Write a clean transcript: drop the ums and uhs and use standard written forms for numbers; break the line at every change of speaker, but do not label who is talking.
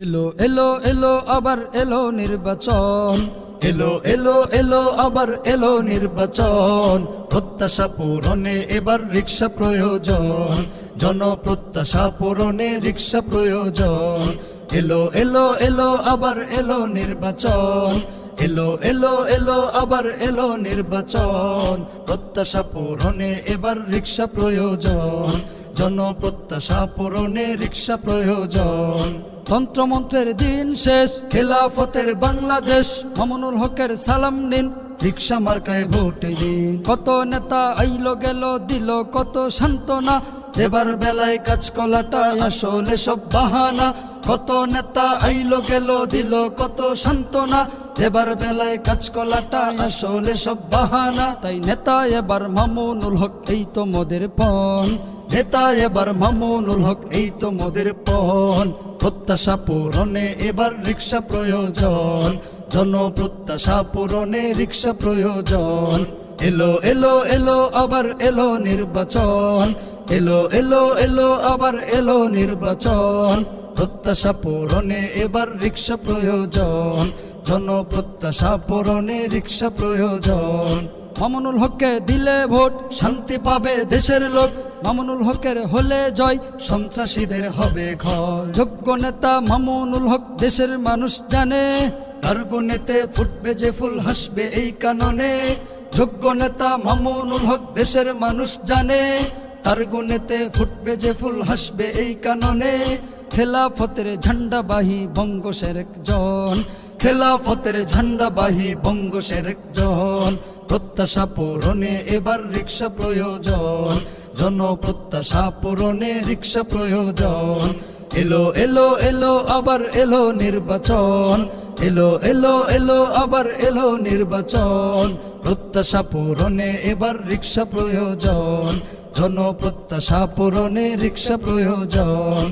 এলো এলো এলো আবার এলো নির্বাচন, এলো এলো এলো আবার এলো নির্বাচন। প্রত্যাশা পূরণে এবার রিক্সা প্রয়োজন, জনপ্রত্যাশা পূরণে রিক্সা প্রয়োজন। এলো এলো এলো আবার এলো নির্বাচন, এলো এলো এলো আবার এলো নির্বাচন। প্রত্যাশা পূরণে এবার রিক্সা প্রয়োজন, জনপ্রত্যাশা পূরণে রিক্সা প্রয়োজন। তন্ত্রমন্ত্রের দিন শেষ, খেলাফতের বাংলাদেশ। মামুনুল হকের সালাম নিন, রিক্সা মার্কায় ভোট দিন। কত নেতা আইলো গেল, দিল কত সান্ত্বনা, দেবার বেলায় কাজকলাটা আসলে সব বাহানা। কত নেতা আইলো গেল, দিল কত সান্ত্বনা, দেবার বেলায় কাজকলাটা আসলে সব বাহানা। তাই নেতা এবার মামুনুল হক, এই তো মোদের পণ। নেতা এবার মামুনুল হক, এই তো মোদের পণ। প্রত্যাশা পূরণে এবার রিক্সা প্রয়োজন, জনপ্রত্যাশা পূরণে রিক্সা প্রয়োজন। এলো এলো এলো আবার এলো নির্বাচন, এলো এলো এলো আবার এলো নির্বাচন। প্রত্যাশা পূরণে এবার রিক্সা প্রয়োজন, জনপ্রত্যাশা পূরণে রিক্সা প্রয়োজন। মামুনুল হককে দিলে ভোট, শান্তি পাবে দেশের লোক। মামুনুল হকের হলে জয়, সন্ত্রাসীদের হবে ক্ষয়। যোগ্য নেতা মামুনুল হক, দেশের মানুষ জানে। তার গুণেতে ফুটবে যে ফুল, হাসবে এই কাননে। যোগ্য নেতা মামুনুল হক, দেশের মানুষ জানে। তার গুণেতে ফুটবে যে ফুল, হাসবে এই কাননে। খেলাফতের ঝান্ডাবাহী বঙ্গ শেরেক জন, খেলাফতের ঝান্ডাবাহী বঙ্গ শেরেক জন। প্রত্যাশা পূরণে এবার রিক্সা প্রয়োজন, জনপ্রত্যাশা পূরণে রিক্সা প্রয়োজন। এলো এলো এলো আবার এলো নির্বাচন, এলো এলো এলো আবার এলো নির্বাচন। প্রত্যাশা পূরণে এবার রিক্সা প্রয়োজন, জনপ্রত্যাশা পূরণে রিক্সা প্রয়োজন।